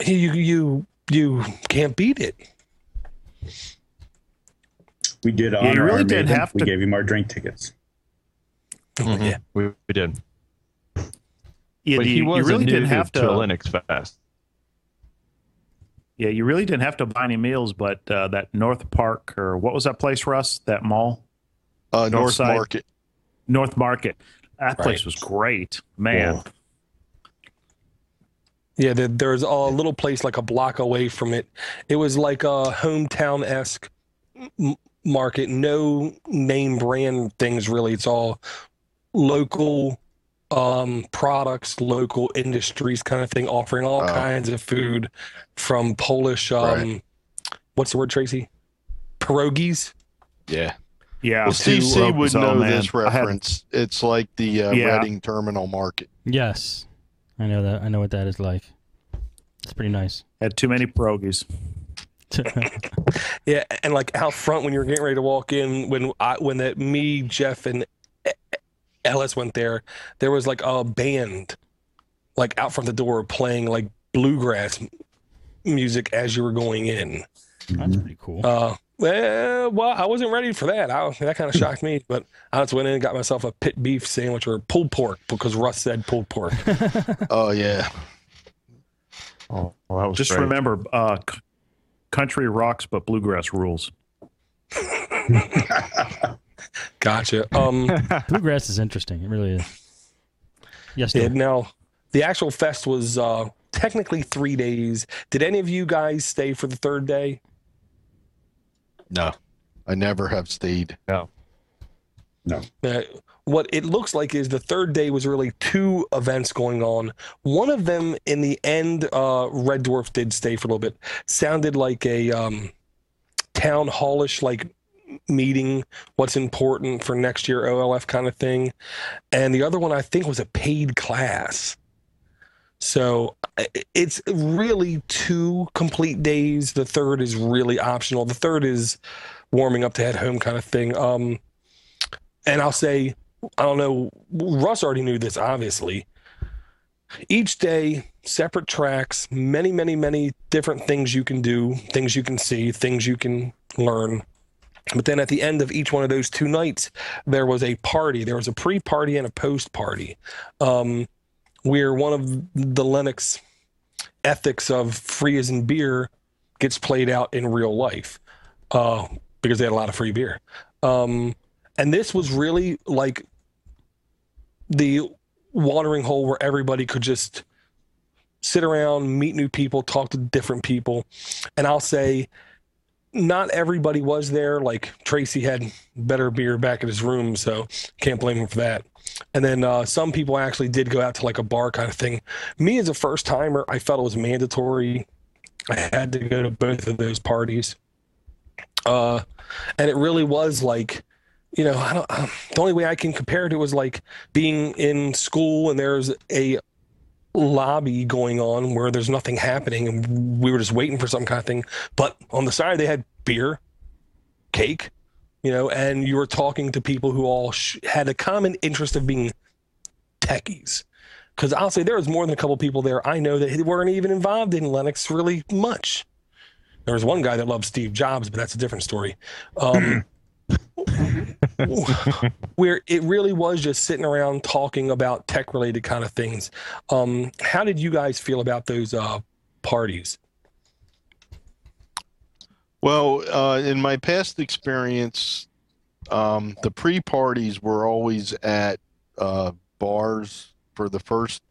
You can't beat it. We did Yeah, you honor really our didn't maven. have We to. gave him our drink tickets. Yeah. We did. Yeah, But he you was a really didn't noob have to to. Linux Fest. Yeah, you really didn't have to buy any meals, but that North Park, or what was that place, Russ? That mall? North Side? Market. North Market. That place Right. was great, man. Yeah, there's a little place like a block away from it. It was like a hometown-esque market, no name brand things really. It's all local products, local industries kind of thing, offering all Oh. kinds of food from Polish Right. what's the word, Tracy? Pierogies. Yeah. Yeah. Well, CC would Oh, know man. this reference. It's like the Yeah. Reading Terminal Market. Yes, I know that. I know what that is like. It's pretty nice. Had too many pierogies. Yeah, and like out front when you were getting ready to walk in, when me, Jeff, and Ellis went there, there was like a band like out front the door playing like bluegrass music as you were going in. That's pretty cool. Well, I wasn't ready for that. That kind of shocked me, but I just went in and got myself a pit beef sandwich or pulled pork because Russ said pulled pork. Oh, yeah. Oh, well, that was Just great. remember, country rocks, but bluegrass rules. Gotcha. Bluegrass is interesting. It really is. Yes, Yeah, Dave. now, the actual fest was technically 3 days. Did any of you guys stay for the third day? No. I never have stayed. No. What it looks like is the third day was really two events going on. One of them in the end, Red Dwarf did stay for a little bit. Sounded like a town hallish like meeting, what's important for next year OLF kind of thing. And the other one I think was a paid class. So it's really 2 complete days. The third is really optional. The third is warming up to head home kind of thing. And I'll say, I don't know, Russ already knew this, obviously. Each day, separate tracks, many, many, many different things you can do, things you can see, things you can learn. But then at the end of each one of those 2 nights, there was a party. There was a pre-party and a post-party. Where one of the Linux ethics of free as in beer gets played out in real life because they had a lot of free beer. And this was really like the watering hole where everybody could just sit around, meet new people, talk to different people. And I'll say not everybody was there. Like Tracy had better beer back at his room, so can't blame him for that. And then some people actually did go out to like a bar kind of thing. Me as a first timer, I felt it was mandatory. I had to go to both of those parties. And it really was like, you know, the only way I can compare it was like being in school and there's a lobby going on where there's nothing happening and we were just waiting for some kind of thing. But on the side, they had beer, cake, you know, and you were talking to people who all had a common interest of being techies. Because I'll say there was more than a couple people there I know that weren't even involved in Linux really much. There was one guy that loved Steve Jobs, but that's a different story. Where it really was just sitting around talking about tech-related kind of things. How did you guys feel about those parties? Well, in my past experience, the pre-parties were always at bars. For the first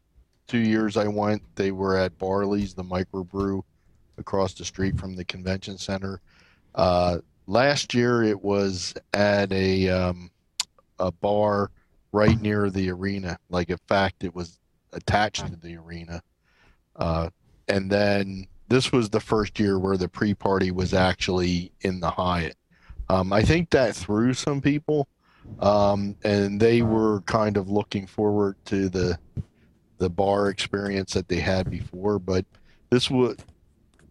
2 years I went, they were at Barley's, the microbrew across the street from the convention center. Last year it was at a bar right near the arena. Like, in fact, it was attached to the arena. And then this was the first year where the pre-party was actually in the Hyatt. I think that threw some people, and they were kind of looking forward to the bar experience that they had before. But this was,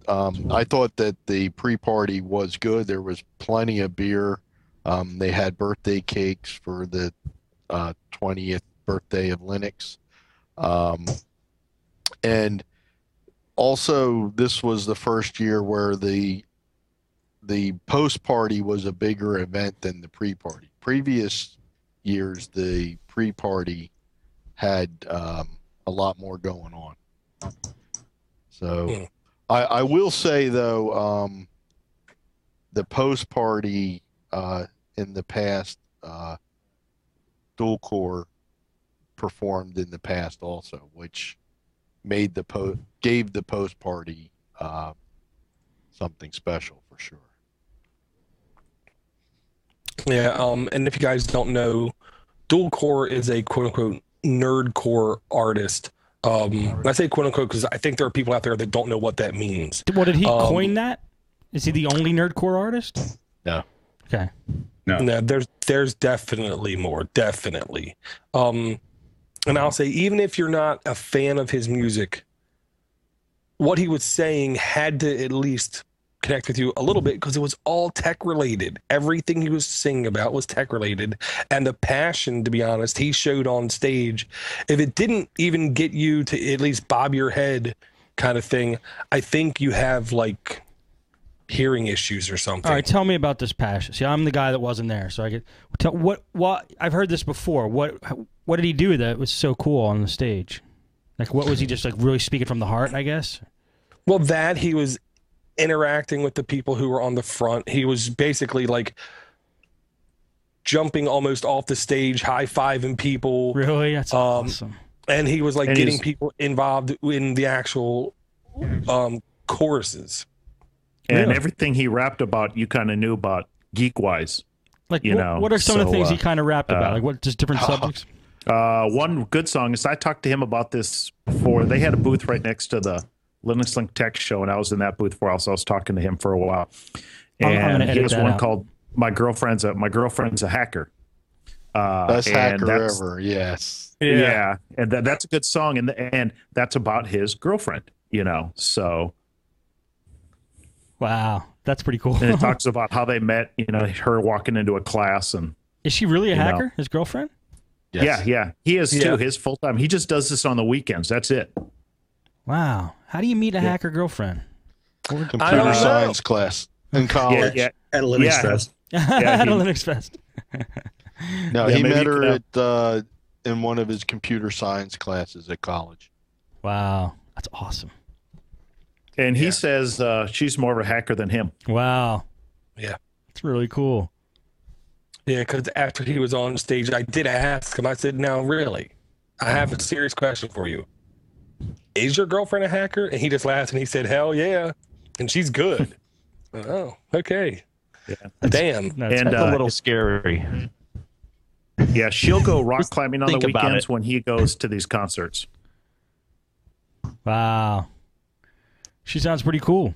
I thought that the pre-party was good. There was plenty of beer. They had birthday cakes for the 20th birthday of Linux. And Also, this was the first year where the post party was a bigger event than the pre party. Previous years, the pre party had a lot more going on. So, I will say though, the post party in the past, dual core performed in the past also, which made gave the post party something special for sure. Yeah, and if you guys don't know, dual core is a quote unquote nerdcore artist. I say quote unquote because I think there are people out there that don't know what that means. What, did he coin that? Is he the only nerdcore artist? No. Okay. No, there's definitely more, definitely. And I'll say, even if you're not a fan of his music, what he was saying had to at least connect with you a little bit because it was all tech related. Everything he was singing about was tech related, and the passion, to be honest, he showed on stage. If it didn't even get you to at least bob your head, kind of thing, I think you have like hearing issues or something. All right, tell me about this passion. See, I'm the guy that wasn't there, so I get what I've heard this before. What did he do that was so cool on the stage? Like, what was he just like really speaking from the heart, I guess? Well, that he was interacting with the people who were on the front. He was basically like jumping almost off the stage, high-fiving people. Really? That's awesome. And he was like getting people involved in the actual choruses. And everything he rapped about, you kind of knew about geek-wise. Like, what are some of the things he kind of rapped about? Like, what, just different subjects? One good song is, I talked to him about this before. They had a booth right next to the Linux Link Tech show, and I was in that booth for also. I was talking to him for a while. And he has one called My Girlfriend's a Hacker. Best hacker ever, yes. Yeah, and that's a good song, and that's about his girlfriend, so... Wow, that's pretty cool. And it talks about how they met, her walking into a class. And is she really a hacker, his girlfriend? Yes. Yeah. He is too, his full-time. He just does this on the weekends. That's it. Wow. How do you meet a hacker girlfriend? Computer science class in college. At a Linux Fest. At a Linux Fest. No, he met her at in one of his computer science classes at college. Wow. That's awesome. And he says she's more of a hacker than him. Wow. Yeah. It's really cool. Yeah, because after he was on stage, I did ask him, I said, now, really, I have a serious question for you. Is your girlfriend a hacker? And he just laughed and he said, hell yeah. And she's good. Oh, okay. Yeah. Damn. That's a little scary. Yeah, she'll go rock climbing on the weekends when he goes to these concerts. Wow. She sounds pretty cool.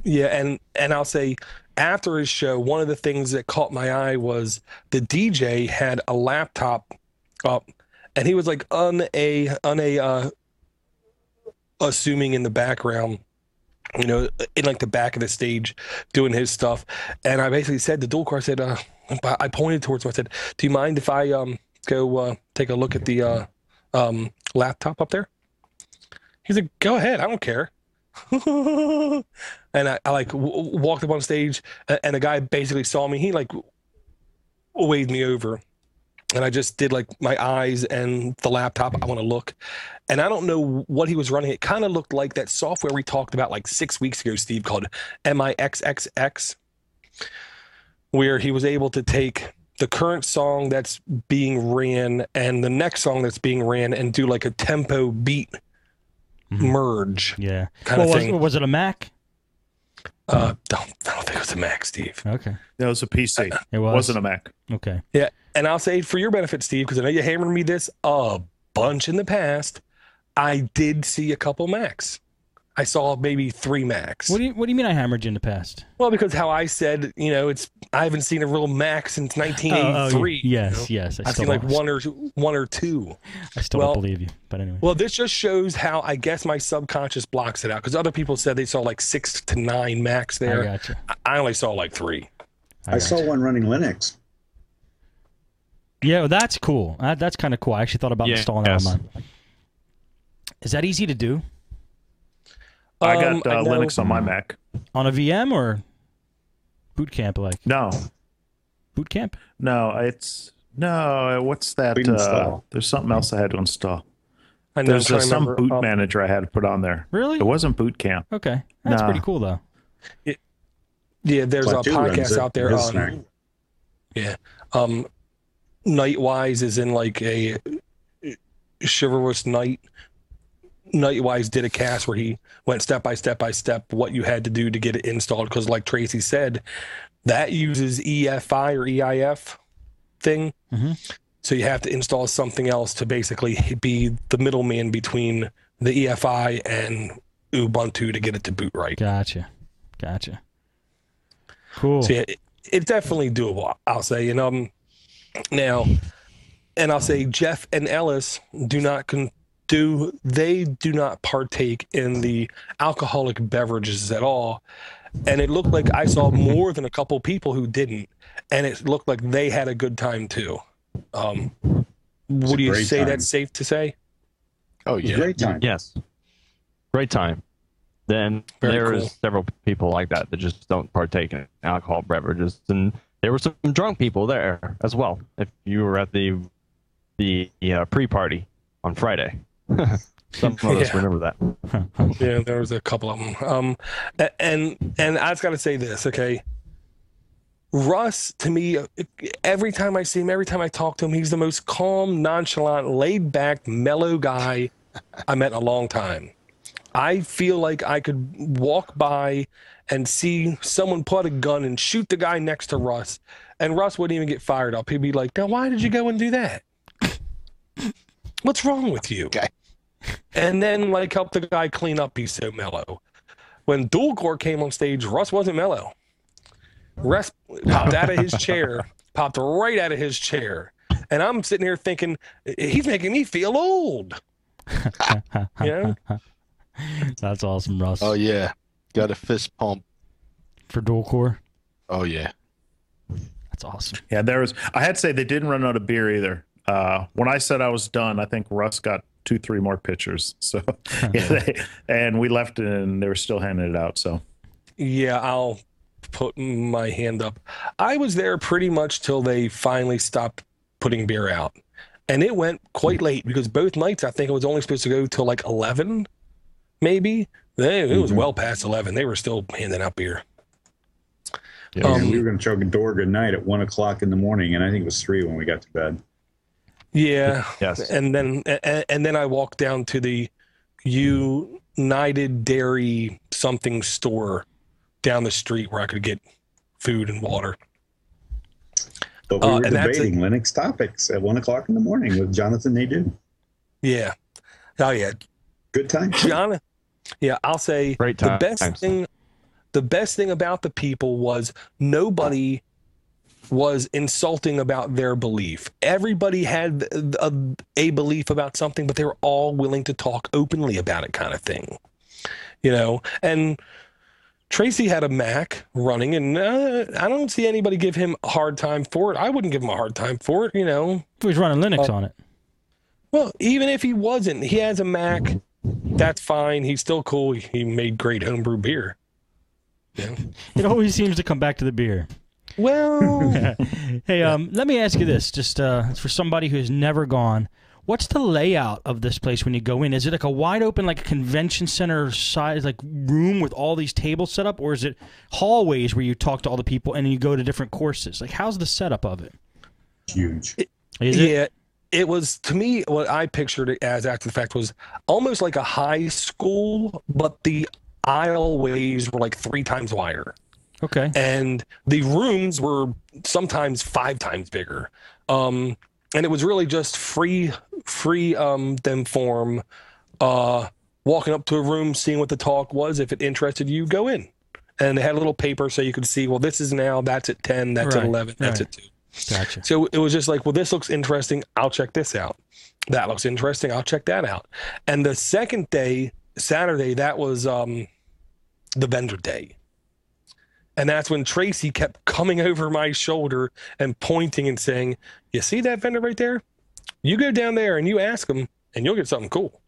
Yeah, and I'll say after his show, one of the things that caught my eye was the DJ had a laptop up, and he was like assuming in the background, in like the back of the stage doing his stuff. And I basically said to dual core, I said, I pointed towards him. I said, do you mind if I go take a look at the laptop up there? He's like, go ahead, I don't care. And I like walked up on stage, and the guy basically saw me. He like waved me over, and I just did like my eyes and the laptop. I want to look, and I don't know what he was running. It kind of looked like that software we talked about like 6 weeks ago, Steve, called MIXXX, where he was able to take the current song that's being ran and the next song that's being ran and do like a tempo beat merge. Yeah. Kind of thing. Was it a Mac? I don't think it was a Mac, Steve. Okay. It was a PC. It wasn't a Mac. Okay. Yeah, and I'll say for your benefit, Steve, because I know you hammered me this a bunch in the past, I did see a couple Macs. I saw maybe 3 Macs. What do you mean I hammered you in the past? Well, because how I said, I haven't seen a real Mac since 1983. Yes, yes. I've seen like one or two. I still don't believe you, but anyway. Well, this just shows how I guess my subconscious blocks it out, because other people said they saw like 6 to 9 Macs there. I gotcha. I only saw like 3. I saw one running Linux. Yeah, well, that's cool. That's kind of cool. I actually thought about installing that on mine. Is that easy to do? I got I know. Linux on my Mac. On a VM or boot camp like? No, Boot camp? no, what's that? There's something else I had to install. I know, There's I'm trying to some remember. boot manager I had to put on there. Really? It wasn't Boot Camp. Okay. That's Nah. pretty cool though. Yeah, there's a Plateau runs podcast it. out there His on. snack. Yeah. Nightwise is in like a chivalrous knight. Nightwise did a cast where he went step by step what you had to do to get it installed, because like Tracy said, that uses EFI or EIF thing. Mm-hmm. So you have to install something else to basically be the middleman between the EFI and Ubuntu to get it to boot right. Gotcha. Cool. So yeah, it's definitely doable, I'll say. And now, and I'll say Jeff and Ellis do not partake in the alcoholic beverages at all. And it looked like I saw more than a couple people who didn't, and it looked like they had a good time too. Would you say that's safe to say? Oh yeah, Great time. Yes. Great time. Then Very there's cool. several people like that that just don't partake in alcohol beverages, and there were some drunk people there as well. If you were at the pre-party on Friday, some of us remember that. Yeah, there was a couple of them. And I just got to say this, okay? Russ, to me, every time I see him, every time I talk to him, he's the most calm, nonchalant, laid-back, mellow guy I met in a long time. I feel like I could walk by and see someone put a gun and shoot the guy next to Russ, and Russ wouldn't even get fired up. He'd be like, now why did you go and do that? What's wrong with you? Okay. And then like help the guy clean up. He's so mellow. When Dual Core came on stage, Russ wasn't mellow. Russ popped out of his chair, popped right out of his chair. And I'm sitting here thinking, he's making me feel old. Yeah. That's awesome, Russ. Oh yeah, got a fist pump. For dual core. Oh yeah. That's awesome. Yeah, I had to say they didn't run out of beer either. When I said I was done, I think Russ got 2-3 more pitchers. So and we left it and they were still handing it out. So Yeah, I'll put my hand up. I was there pretty much till they finally stopped putting beer out. And it went quite late because both nights I think it was only supposed to go till like 11, maybe. It was well past 11. They were still handing out beer. Yeah, we were going to choke a door good night at 1 o'clock in the morning, and I think it was 3 when we got to bed. Yeah. Yes. And then I walked down to the United Dairy something store down the street where I could get food and water. But we were and that's debating Linux topics at 1 o'clock in the morning with Jonathan Nadeau. Yeah. Oh yeah. Good time. Jonathan. Yeah, I'll say Great the time. best thing about the people was nobody was insulting about their belief. Everybody had a belief about something, but they were all willing to talk openly about it, kind of thing. You know, and Tracy had a Mac running, and I don't see anybody give him a hard time for it. I wouldn't give him a hard time for it, you know. He was running Linux on it. Well, even if he wasn't, he has a Mac. That's fine. He's still cool. He made great homebrew beer. Yeah. It always seems to come back to the beer. Well, Hey, let me ask you this, just for somebody who's never gone. What's the layout of this place when you go in? Is it like a wide open, like a convention center size, like room with all these tables set up, or is it hallways where you talk to all the people and then you go to different courses? Like, how's the setup of it? Huge. yeah, it was, to me, what I pictured it as after the fact was almost like a high school, but the aisleways were like 3 times wider. Okay. And the rooms were sometimes 5 times bigger. And it was really just free them form, walking up to a room, seeing what the talk was. If it interested you, go in. And they had a little paper so you could see, well, this is now, that's at 10, that's at 11, that's at 2. Gotcha. So it was just like, well, this looks interesting. I'll check this out. That looks interesting. I'll check that out. And the second day, Saturday, that was the vendor day. And that's when Tracy kept coming over my shoulder and pointing and saying, you see that vendor right there? You go down there and you ask him and you'll get something cool.